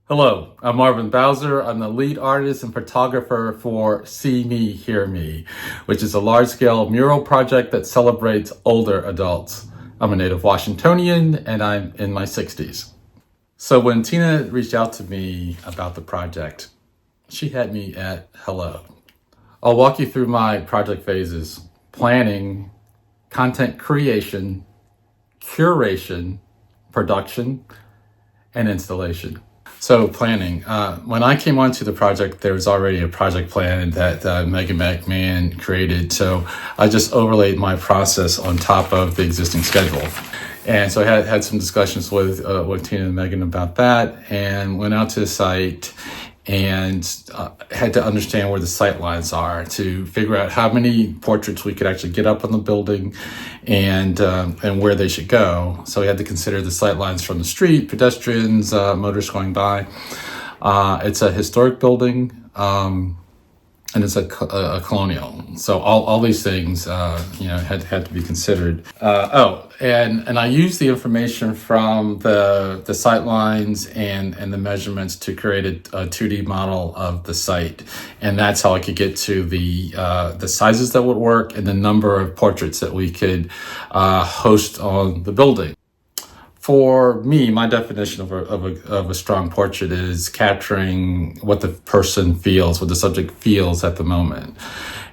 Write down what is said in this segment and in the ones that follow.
Hello, I'm Marvin Bowser. I'm the lead artist and photographer for See Me, Hear Me, which is a large-scale mural project that celebrates older adults. I'm a native Washingtonian and I'm in my 60s. So when Tina reached out to me about the project, she had me at hello. I'll walk you through my project phases: planning, content creation, curation, production, and installation. So planning. When I came onto the project, there was already a project plan that Megan McMahon created. So I just overlaid my process on top of the existing schedule. And so I had some discussions with Tina and Megan about that, and went out to the site and had to understand where the sight lines are to figure out how many portraits we could actually get up on the building and where they should go. So we had to consider the sight lines from the street, pedestrians, motorists going by. It's a historic building, and it's a colonial. So all these things, had to be considered. And I used the information from the sight lines and the measurements to create a 2D model of the site. And that's how I could get to the sizes that would work and the number of portraits that we could host on the building. For me, my definition of a strong portrait is capturing what the person feels, what the subject feels at the moment.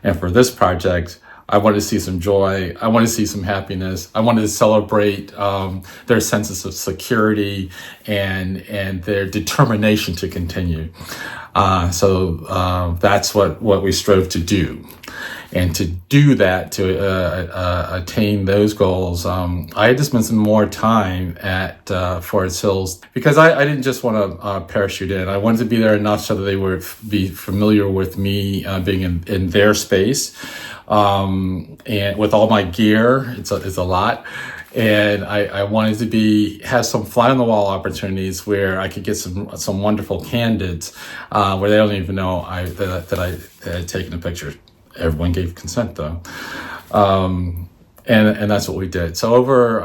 And for this project, I wanted to see some joy. I wanted to see some happiness. I wanted to celebrate their senses of security and their determination to continue. So that's what we strove to do. And to do that, to attain those goals, I had to spend some more time at Forest Hills, because I didn't just want to parachute in. I wanted to be there enough so that they would be familiar with me being in their space. And with all my gear, it's a lot. And I wanted to have some fly on the wall opportunities where I could get some wonderful candids where they don't even know that I had taken a picture. Everyone gave consent though. And that's what we did. So over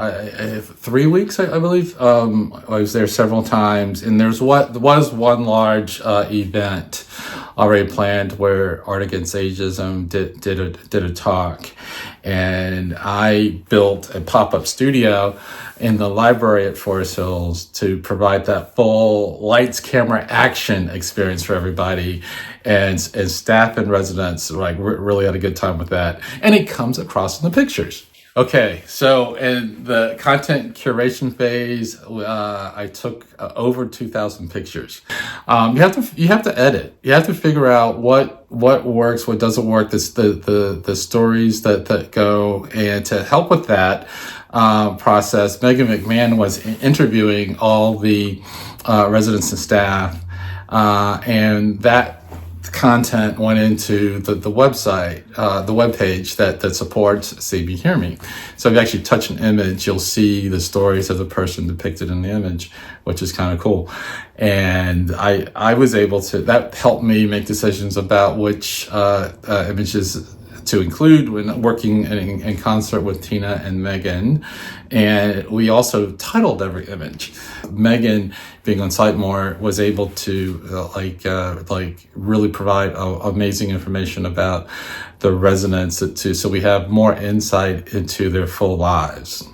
3 weeks, I believe, I was there several times, and there was one large event already planned where Art Against Ageism did a talk, and I built a pop-up studio in the library at Forest Hills to provide that full lights, camera, action experience for everybody, and staff and residents really had a good time with that, and it comes across in the pictures. Okay, so in the content curation phase, I took over 2,000 pictures. You have to edit. You have to figure out what works, what doesn't work, the stories that go, and to help with that process, Megan McMahon was interviewing all the residents and staff, and that content went into the website, the webpage that supports See Me, Hear Me. So if you actually touch an image, you'll see the stories of the person depicted in the image, which is kind of cool. And I was able to, that helped me make decisions about which images to include when working in concert with Tina and Megan. And we also titled every image. Megan, being on site more, was able to really provide amazing information about the residents so we have more insight into their full lives,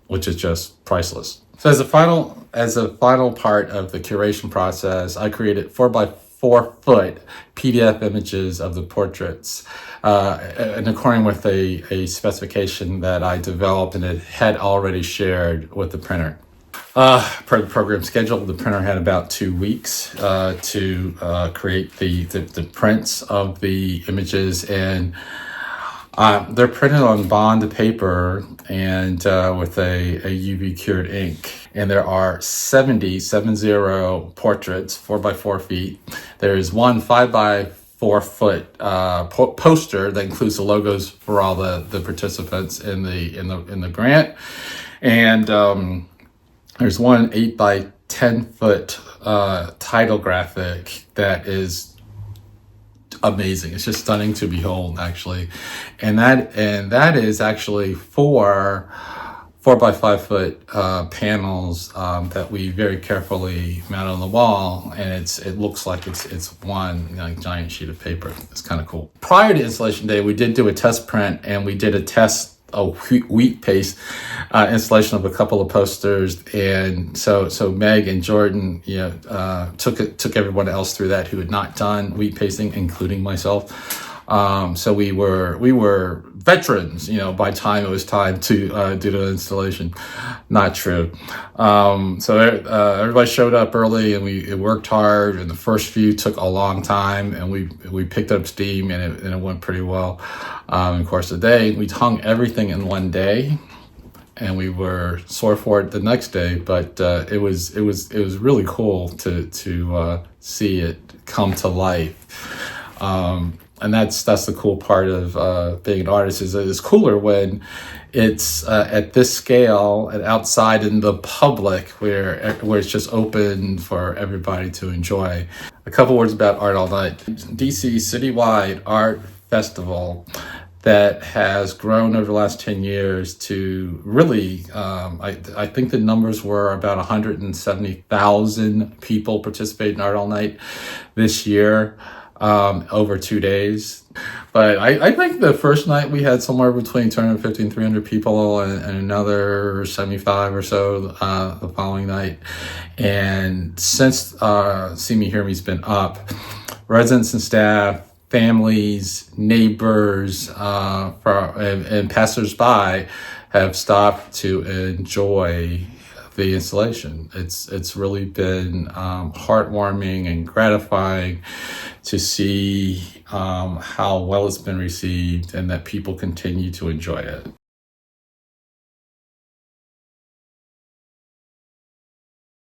which is just priceless. So as a final part of the curation process, I created 4x4 foot PDF images of the portraits, and according with a specification that I developed and it had already shared with the printer. Per the program schedule, the printer had about 2 weeks to create the prints of the images, and they're printed on bond paper and with a UV cured ink. And there are 70 portraits, 4x4 feet. There is one 5x4 foot poster that includes the logos for all the participants in the grant, and there's one 8x10 foot title graphic that is amazing. It's just stunning to behold, actually, and that is actually for 4 by 5 foot panels that we very carefully mount on the wall, and it looks like it's one giant sheet of paper. It's kind of cool. Prior to installation day, we did do a test print, and we did a wheat paste installation of a couple of posters, and so Meg and Jordan took everyone else through that who had not done wheat pasting, including myself. So we were veterans, by time it was time to do the installation. Not true. So everybody showed up early, and we worked hard, and the first few took a long time, and we picked up steam, and it went pretty well. In the course of the day, we hung everything in one day, and we were sore for it the next day, but it was really cool to see it come to life. And that's the cool part of being an artist, is it's cooler when it's at this scale and outside in the public, where it's just open for everybody to enjoy. A couple words about Art All Night. DC citywide art festival that has grown over the last 10 years to really, I think the numbers were about 170,000 people participated in Art All Night this year. Over 2 days. But I think the first night we had somewhere between 250 and 300 people, and another 75 or so the following night. And since See Me, Hear Me's been up, residents and staff, families, neighbors, and passersby have stopped to enjoy the installation. It's really been heartwarming and gratifying to see how well it's been received, and that people continue to enjoy it.